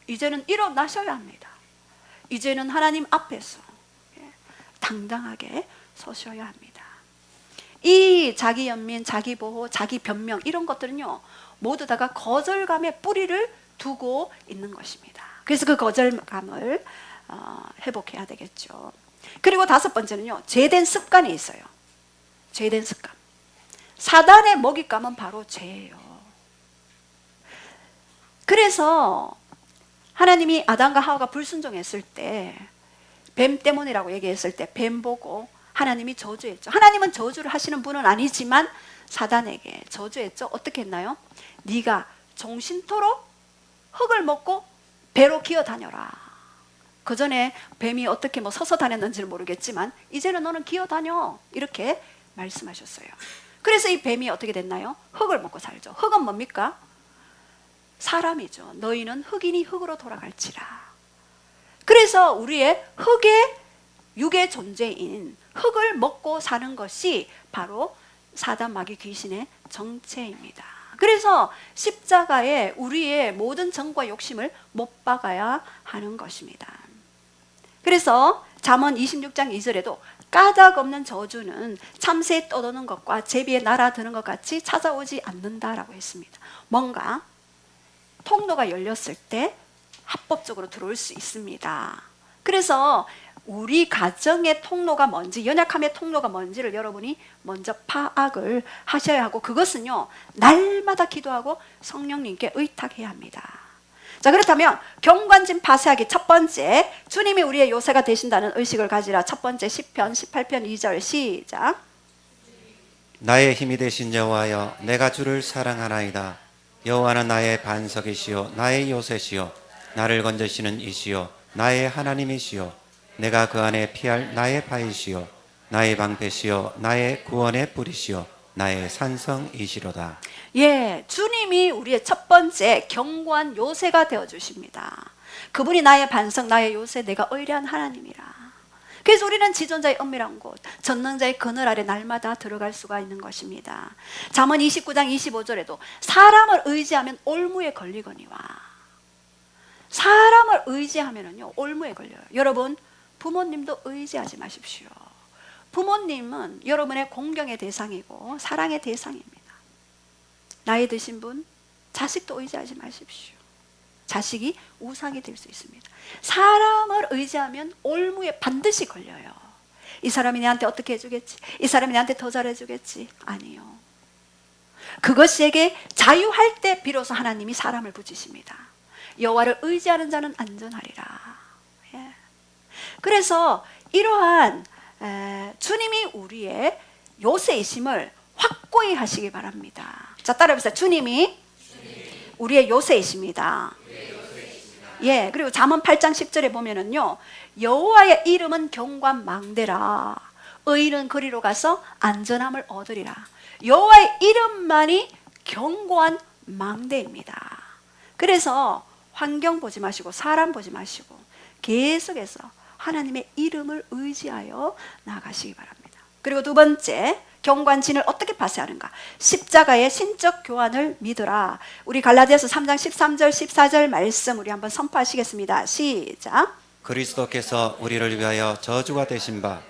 이제는 일어나셔야 합니다. 이제는 하나님 앞에서 당당하게 서셔야 합니다. 이 자기 연민, 자기 보호, 자기 변명 이런 것들은요 모두 다가 거절감의 뿌리를 두고 있는 것입니다. 그래서 그 거절감을 회복해야 되겠죠. 그리고 다섯 번째는요 죄된 습관이 있어요. 죄된 습관. 사단의 먹잇감은 바로 죄예요. 그래서 하나님이 아담과 하와가 불순종했을 때 뱀 때문이라고 얘기했을 때 뱀 보고 하나님이 저주했죠. 하나님은 저주를 하시는 분은 아니지만 사단에게 저주했죠. 어떻게 했나요? 네가 종신토록 흙을 먹고 배로 기어다녀라. 그 전에 뱀이 어떻게 서서 다녔는지는 모르겠지만 이제는 너는 기어다녀 이렇게 말씀하셨어요. 그래서 이 뱀이 어떻게 됐나요? 흙을 먹고 살죠. 흙은 뭡니까? 사람이죠. 너희는 흙이니 흙으로 돌아갈지라. 그래서 우리의 흙의 육의 존재인 흙을 먹고 사는 것이 바로 사단 마귀 귀신의 정체입니다. 그래서 십자가에 우리의 모든 정과 욕심을 못 박아야 하는 것입니다. 그래서 잠언 26장 2절에도 까닭 없는 저주는 참새에 떠도는 것과 제비에 날아드는 것 같이 찾아오지 않는다라고 했습니다. 뭔가 통로가 열렸을 때 합법적으로 들어올 수 있습니다. 그래서 우리 가정의 통로가 뭔지, 연약함의 통로가 뭔지를 여러분이 먼저 파악을 하셔야 하고, 그것은요 날마다 기도하고 성령님께 의탁해야 합니다. 자, 그렇다면 경관진 파쇄하기 첫 번째, 주님이 우리의 요새가 되신다는 의식을 가지라. 첫 번째 시편 18편 2절 시작. 나의 힘이 되신 여호와여, 내가 주를 사랑하나이다. 여호와는 나의 반석이시요 나의 요새시요 나를 건져시는 이시요 나의 하나님이시요 내가 그 안에 피할 나의 바위시요 나의 방패시요 나의 구원의 뿌리시요 나의 산성이시로다. 예, 주님이 우리의 첫 번째 견고한 요새가 되어주십니다. 그분이 나의 반석, 나의 요새, 내가 의뢰한 하나님이라. 그래서 우리는 지존자의 은밀한 곳, 전능자의 그늘 아래 날마다 들어갈 수가 있는 것입니다. 잠언 29장 25절에도 사람을 의지하면 올무에 걸리거니와. 사람을 의지하면은요 올무에 걸려요. 여러분, 부모님도 의지하지 마십시오. 부모님은 여러분의 공경의 대상이고 사랑의 대상입니다. 나이 드신 분, 자식도 의지하지 마십시오. 자식이 우상이 될 수 있습니다. 사람을 의지하면 올무에 반드시 걸려요. 이 사람이 내한테 어떻게 해주겠지? 이 사람이 내한테 더 잘해주겠지? 아니요. 그것에게 자유할 때 비로소 하나님이 사람을 붙이십니다. 여호와를 의지하는 자는 안전하리라. 예. 그래서 이러한 주님이 우리의 요새이심을 확고히 하시기 바랍니다. 자, 따라해보세요. 주님이 우리의 요새이십니다. 예, 그리고 잠언 8장 10절에 보면은요, 여호와의 이름은 경관망대라. 의인은 그리로 가서 안전함을 얻으리라. 여호와의 이름만이 견고한 망대입니다. 그래서 환경 보지 마시고 사람 보지 마시고 계속해서 하나님의 이름을 의지하여 나아가시기 바랍니다. 그리고 두 번째, 경관진을 어떻게 파쇄하는가? 십자가의 신적 교환을 믿으라. 우리 갈라디아서 3장 13절 14절 말씀 우리 한번 선포하시겠습니다. 시작. 그리스도께서 우리를 위하여 저주가 되신 바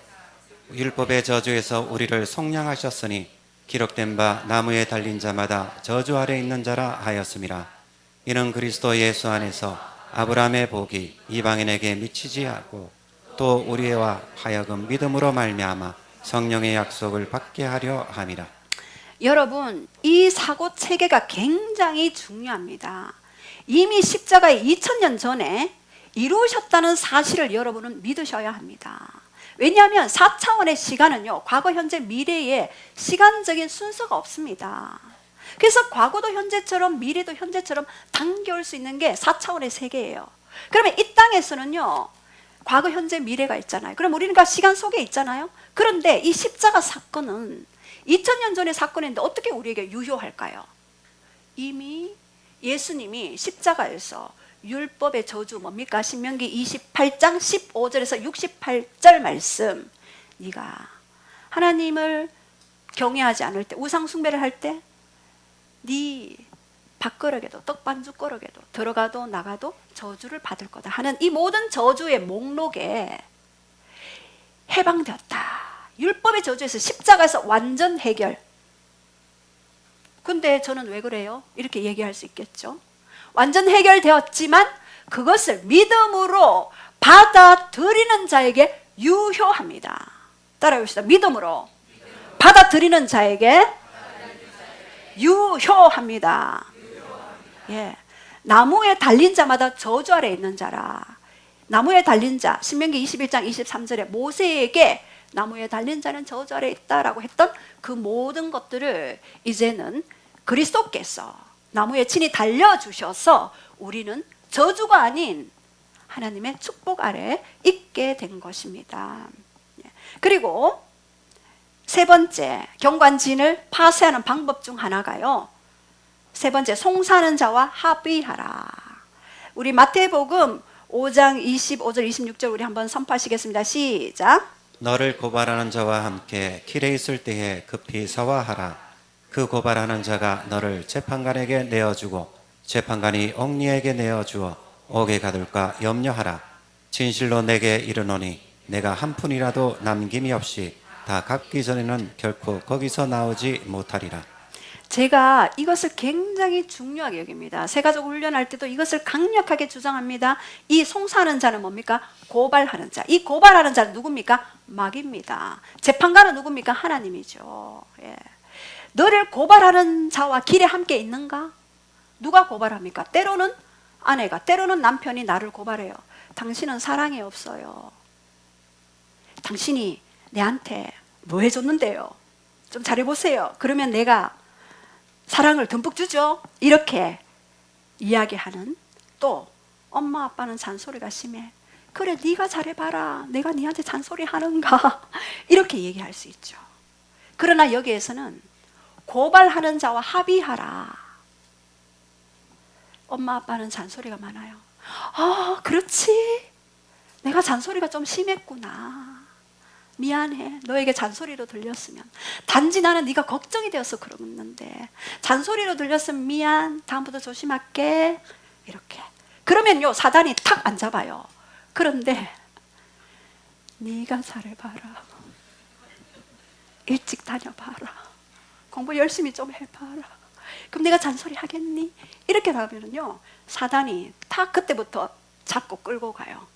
율법의 저주에서 우리를 속량하셨으니 기록된 바 나무에 달린 자마다 저주 아래 있는 자라 하였음이라. 이는 그리스도 예수 안에서 아브라함의 복이 이방인에게 미치지 않고 또 우리와 하여금 믿음으로 말미암아 성령의 약속을 받게 하려 함이라. 여러분, 이 사고 체계가 굉장히 중요합니다. 이미 십자가에 2000년 전에 이루셨다는 사실을 여러분은 믿으셔야 합니다. 왜냐하면 4차원의 시간은요, 과거, 현재, 미래의 시간적인 순서가 없습니다. 그래서 과거도 현재처럼 미래도 현재처럼 당겨올 수 있는 게 4차원의 세계예요. 그러면 이 땅에서는요, 과거, 현재, 미래가 있잖아요. 그럼 우리는 시간 속에 있잖아요. 그런데 이 십자가 사건은 2000년 전의 사건인데 어떻게 우리에게 유효할까요? 이미 예수님이 십자가에서 율법의 저주 뭡니까? 신명기 28장 15절에서 68절 말씀, 네가 하나님을 경외하지 않을 때, 우상 숭배를 할 때 네 밥그릇에도 떡반죽그릇에도 들어가도 나가도 저주를 받을 거다 하는 이 모든 저주의 목록에 해방되었다. 율법의 저주에서 십자가에서 완전 해결. 근데 저는 왜 그래요? 이렇게 얘기할 수 있겠죠. 완전 해결되었지만 그것을 믿음으로 받아들이는 자에게 유효합니다. 따라해봅시다. 믿음으로 받아들이는 자에게 유효합니다. 예, 나무에 달린 자마다 저주 아래 있는 자라. 나무에 달린 자, 신명기 21장 23절에 모세에게 나무에 달린 자는 저주 아래 있다라고 했던 그 모든 것들을 이제는 그리스도께서 나무에 친히 달려주셔서 우리는 저주가 아닌 하나님의 축복 아래 있게 된 것입니다. 그리고 세 번째, 경관진을 파쇄하는 방법 중 하나가요, 세 번째, 송사하는 자와 합의하라. 우리 마태복음 5장 25절 26절 우리 한번 선포하시겠습니다. 시작. 너를 고발하는 자와 함께 길에 있을 때에 급히 사화하라. 그 고발하는 자가 너를 재판관에게 내어주고 재판관이 옥리에게 내어주어 옥에 가둘까 염려하라. 진실로 내게 이르노니 내가 한 푼이라도 남김이 없이 다 갚기 전에는 결코 거기서 나오지 못하리라. 제가 이것을 굉장히 중요하게 여깁니다. 새가족 훈련할 때도 이것을 강력하게 주장합니다. 이 송사하는 자는 뭡니까? 고발하는 자. 이 고발하는 자는 누굽니까? 마귀입니다. 재판관은 누굽니까? 하나님이죠. 예. 너를 고발하는 자와 길에 함께 있는가? 누가 고발합니까? 때로는 아내가, 때로는 남편이 나를 고발해요. 당신은 사랑이 없어요. 당신이 내한테 뭐 해줬는데요? 좀 잘해보세요. 그러면 내가 사랑을 듬뿍 주죠. 이렇게 이야기하는, 또 엄마 아빠는 잔소리가 심해. 그래 네가 잘해봐라. 내가 네한테 잔소리 하는가? 이렇게 얘기할 수 있죠. 그러나 여기에서는 고발하는 자와 합의하라. 엄마 아빠는 잔소리가 많아요. 아 그렇지, 내가 잔소리가 좀 심했구나. 미안해. 너에게 잔소리로 들렸으면. 단지 나는 네가 걱정이 되어서 그러는데 잔소리로 들렸으면 미안. 다음부터 조심할게. 이렇게. 그러면요 사단이 탁 안 잡아요. 그런데 네가 잘해봐라. 일찍 다녀봐라. 공부 열심히 좀 해봐라. 그럼 내가 잔소리 하겠니? 이렇게 하면요 사단이 탁 그때부터 잡고 끌고 가요.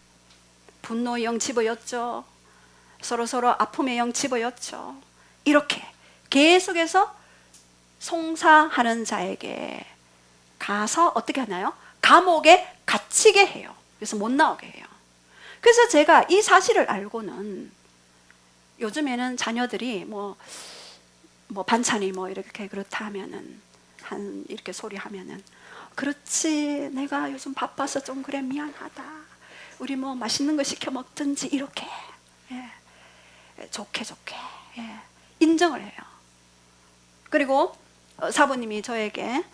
분노의 영 집어였죠. 서로 아픔의 영 집어였죠. 이렇게 계속해서 송사하는 자에게 가서 어떻게 하나요? 감옥에 갇히게 해요. 그래서 못 나오게 해요. 그래서 제가 이 사실을 알고는 요즘에는 자녀들이 뭐 반찬이 뭐 이렇게 그렇다 하면은 이렇게 소리하면은 그렇지, 내가 요즘 바빠서 좀 그래 미안하다. 우리 뭐 맛있는 거 시켜 먹든지 이렇게. 예. 좋게 예. 인정을 해요. 그리고 사부님이 저에게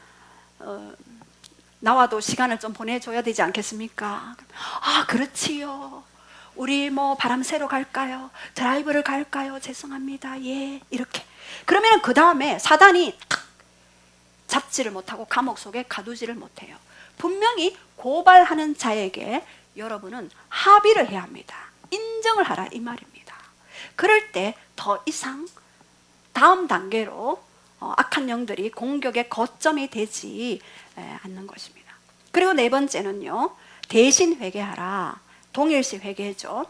나와도 시간을 좀 보내줘야 되지 않겠습니까? 아 그렇지요. 우리 뭐 바람 쐬러 갈까요? 드라이브를 갈까요? 죄송합니다. 예. 이렇게. 그러면 그 다음에 사단이 탁 잡지를 못하고 감옥 속에 가두지를 못해요. 분명히 고발하는 자에게 여러분은 합의를 해야 합니다. 인정을 하라 이 말입니다. 그럴 때 더 이상 다음 단계로 악한 영들이 공격의 거점이 되지 않는 것입니다. 그리고 네 번째는요, 대신 회개하라. 동일시 회개죠.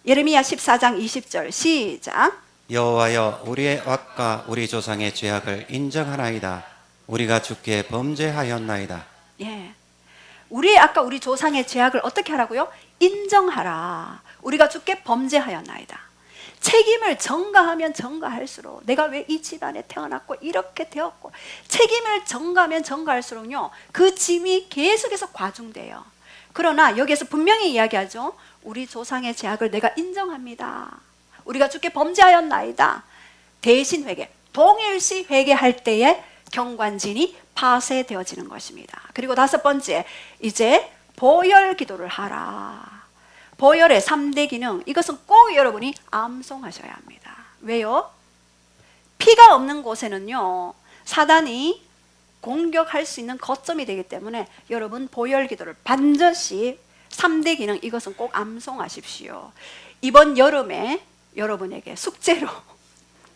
예레미야 14장 20절 시작. 여호와여 우리의 악과 우리 조상의 죄악을 인정하나이다. 우리가 주께 범죄하였나이다. 예, 우리의 악과 우리 조상의 죄악을 어떻게 하라고요? 인정하라. 우리가 주께 범죄하였나이다. 책임을 전가하면 전가할수록, 내가 왜 이 집안에 태어났고 이렇게 되었고, 책임을 전가하면 전가할수록요 그 짐이 계속해서 과중돼요. 그러나 여기에서 분명히 이야기하죠. 우리 조상의 죄악을 내가 인정합니다. 우리가 주께 범죄하였나이다. 대신 회개, 동일시 회개할 때에 경관진이 파쇄되어지는 것입니다. 그리고 다섯 번째, 이제 보혈 기도를 하라. 보혈의 3대 기능, 이것은 꼭 여러분이 암송하셔야 합니다. 왜요? 피가 없는 곳에는요 사단이 공격할 수 있는 거점이 되기 때문에 여러분 보혈 기도를 반드시 3대 기능 이것은 꼭 암송하십시오. 이번 여름에 여러분에게 숙제로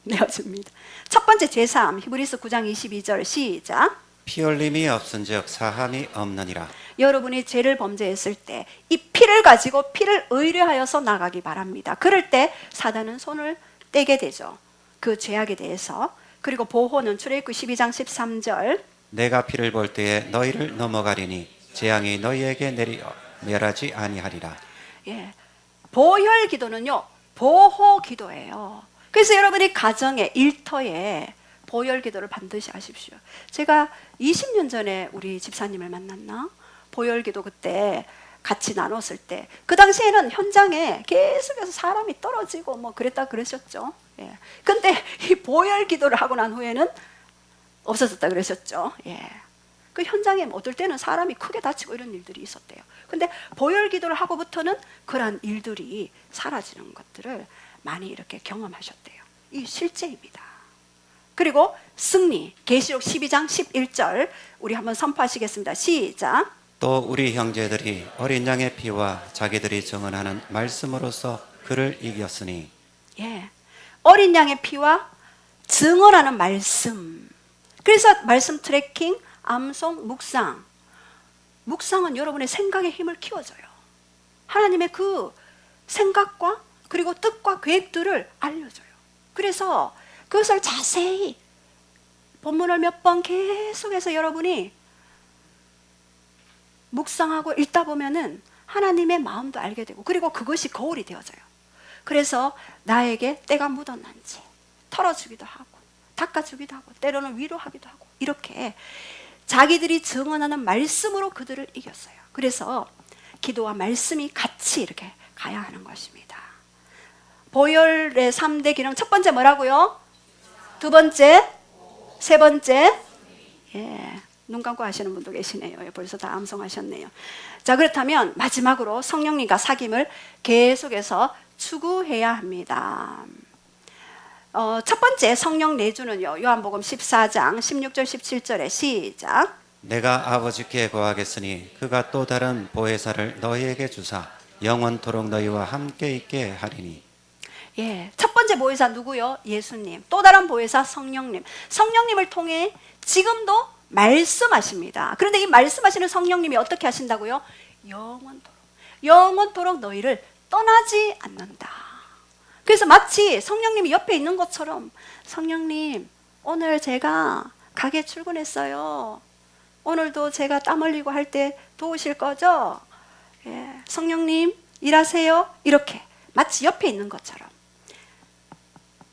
내어줍니다. 첫 번째 제3 히브리서 9장 22절 시작. 피 흘림이 없은즉 사함이 없느니라. 여러분이 죄를 범죄했을 때 이 피를 가지고 피를 의뢰하여서 나가기 바랍니다. 그럴 때 사단은 손을 떼게 되죠. 그 죄악에 대해서. 그리고 보호는 출애굽기 12장 13절 내가 피를 볼 때에 너희를 넘어가리니 재앙이 너희에게 내리어 멸하지 아니하리라. 예, 보혈 기도는요 보호 기도예요. 그래서 여러분이 가정에 일터에 보혈 기도를 반드시 하십시오. 제가 20년 전에 우리 집사님을 만났나? 보혈 기도 그때 같이 나눴을 때 그 당시에는 현장에 계속해서 사람이 떨어지고 뭐 그랬다 그러셨죠. 예. 근데 이 보혈 기도를 하고 난 후에는 없어졌다 그러셨죠. 예. 그 현장에 어떨 때는 사람이 크게 다치고 이런 일들이 있었대요. 근데 보혈 기도를 하고부터는 그러한 일들이 사라지는 것들을 많이 이렇게 경험하셨대요. 이 실제입니다. 그리고 승리, 계시록 12장 11절 우리 한번 선포하시겠습니다. 시작. 또 우리 형제들이 어린 양의 피와 자기들이 증언하는 말씀으로써 그를 이겼으니. 예, 어린 양의 피와 증언하는 말씀. 그래서 말씀 트래킹, 암송, 묵상. 묵상은 여러분의 생각의 힘을 키워줘요. 하나님의 그 생각과 그리고 뜻과 계획들을 알려줘요. 그래서 그것을 자세히 본문을 몇 번 계속해서 여러분이 묵상하고 읽다 보면은 하나님의 마음도 알게 되고 그리고 그것이 거울이 되어져요. 그래서 나에게 때가 묻었는지 털어주기도 하고 닦아주기도 하고 때로는 위로하기도 하고 이렇게 자기들이 증언하는 말씀으로 그들을 이겼어요. 그래서 기도와 말씀이 같이 이렇게 가야 하는 것입니다. 보혈의 3대 기능 첫 번째 뭐라고요? 두 번째, 세 번째, 예, 눈 감고 하시는 분도 계시네요. 벌써 다 암송하셨네요. 자, 그렇다면 마지막으로 성령님과 사귐을 계속해서 추구해야 합니다. 첫 번째 성령 내주는요. 요한복음 14장 16절 17절에 시작. 내가 아버지께 구하겠으니 그가 또 다른 보혜사를 너희에게 주사 영원토록 너희와 함께 있게 하리니. 예, 첫 번째 보혜사 누구요? 예수님. 또 다른 보혜사 성령님. 성령님을 통해 지금도 말씀하십니다. 그런데 이 말씀하시는 성령님이 어떻게 하신다고요? 영원토록 너희를 떠나지 않는다. 그래서 마치 성령님이 옆에 있는 것처럼 성령님 오늘 제가 가게 출근했어요. 오늘도 제가 땀 흘리고 할 때 도우실 거죠? 예, 성령님 일하세요. 이렇게 마치 옆에 있는 것처럼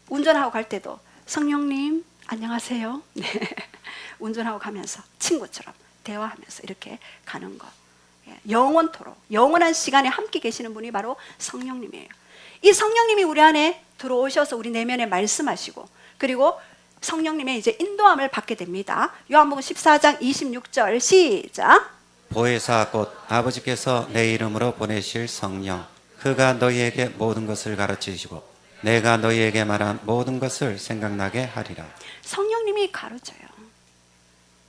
운전하고 갈 때도 성령님 안녕하세요. 네. 운전하고 가면서 친구처럼 대화하면서 이렇게 가는 것. 예, 영원토록 영원한 시간에 함께 계시는 분이 바로 성령님이에요. 이 성령님이 우리 안에 들어오셔서 우리 내면에 말씀하시고 그리고 성령님의 이제 인도함을 받게 됩니다. 요한복음 14장 26절 시작. 보혜사 곧 아버지께서 내 이름으로 보내실 성령 그가 너희에게 모든 것을 가르치시고 내가 너희에게 말한 모든 것을 생각나게 하리라. 성령님이 가르쳐요.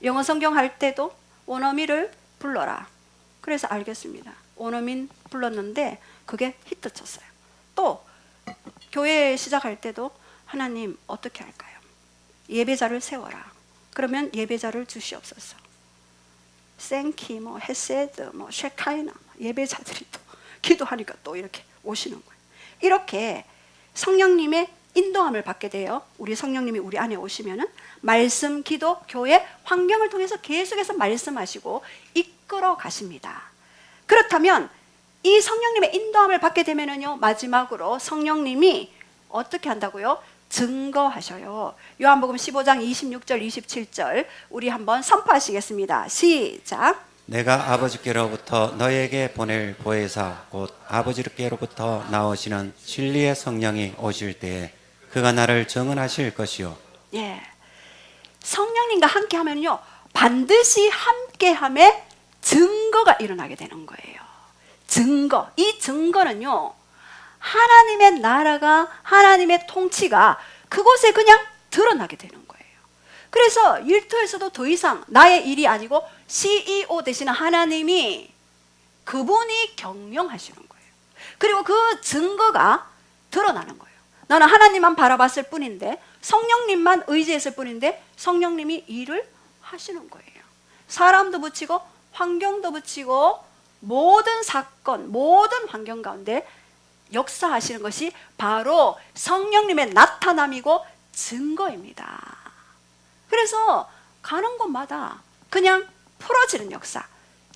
영어 성경 할 때도 원어민을 불러라. 그래서 알겠습니다. 원어민 불렀는데 그게 히트 쳤어요. 또 교회 시작할 때도 하나님 어떻게 할까요? 예배자를 세워라. 그러면 예배자를 주시옵소서. 생키, 뭐 헤세드, 뭐 셰카이나 예배자들이 또 기도하니까 또 이렇게 오시는 거예요. 이렇게 성령님의 인도함을 받게 돼요. 우리 성령님이 우리 안에 오시면은 말씀, 기도, 교회, 환경을 통해서 계속해서 말씀하시고 이끌어 가십니다. 그렇다면 이 성령님의 인도함을 받게 되면은요, 마지막으로 성령님이 어떻게 한다고요? 증거하셔요. 요한복음 15장 26절 27절 우리 한번 선포하시겠습니다. 시작. 내가 아버지께로부터 너에게 보낼 보혜사 곧 아버지께로부터 나오시는 진리의 성령이 오실 때에 그가 나를 증언하실 것이요. 예, 성령님과 함께 하면요 반드시 함께함에 증거가 일어나게 되는 거예요. 증거. 이 증거는요 하나님의 나라가 하나님의 통치가 그곳에 그냥 드러나게 되는 거예요. 그래서 일터에서도 더 이상 나의 일이 아니고 CEO 되시는 하나님이 그분이 경영하시는 거예요. 그리고 그 증거가 드러나는 거예요. 나는 하나님만 바라봤을 뿐인데, 성령님만 의지했을 뿐인데 성령님이 일을 하시는 거예요. 사람도 붙이고 환경도 붙이고 모든 사건, 모든 환경 가운데 역사하시는 것이 바로 성령님의 나타남이고 증거입니다. 그래서 가는 곳마다 그냥 풀어지는 역사,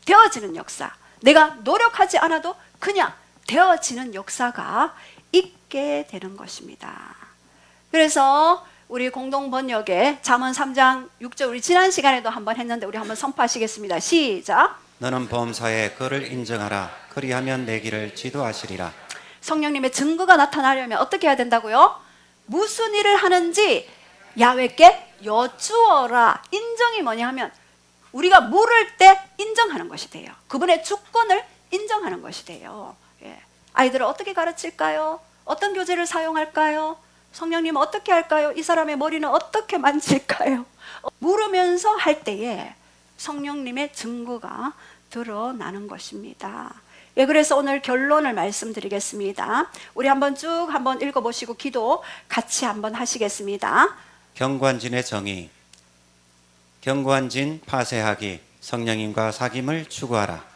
되어지는 역사, 내가 노력하지 않아도 그냥 되어지는 역사가 있게 되는 것입니다. 그래서 우리 공동번역에 잠언 3장 6절, 우리 지난 시간에도 한번 했는데 우리 한번 선포하시겠습니다. 시작. 너는 범사에 그를 인정하라. 그리하면 내 길을 지도하시리라. 성령님의 증거가 나타나려면 어떻게 해야 된다고요? 무슨 일을 하는지 야훼께 여쭈어라. 인정이 뭐냐 하면 우리가 물을 때 인정하는 것이 돼요. 그분의 주권을 인정하는 것이 돼요. 예. 아이들을 어떻게 가르칠까요? 어떤 교재를 사용할까요? 성령님 어떻게 할까요? 이 사람의 머리는 어떻게 만질까요? 물으면서 할 때에 성령님의 증거가 드러나는 것입니다. 예, 그래서 오늘 결론을 말씀드리겠습니다. 우리 한번 쭉 한번 읽어보시고 기도 같이 한번 하시겠습니다. 경관진의 정의. 경관진 파쇄하기. 성령님과 사귐을 추구하라.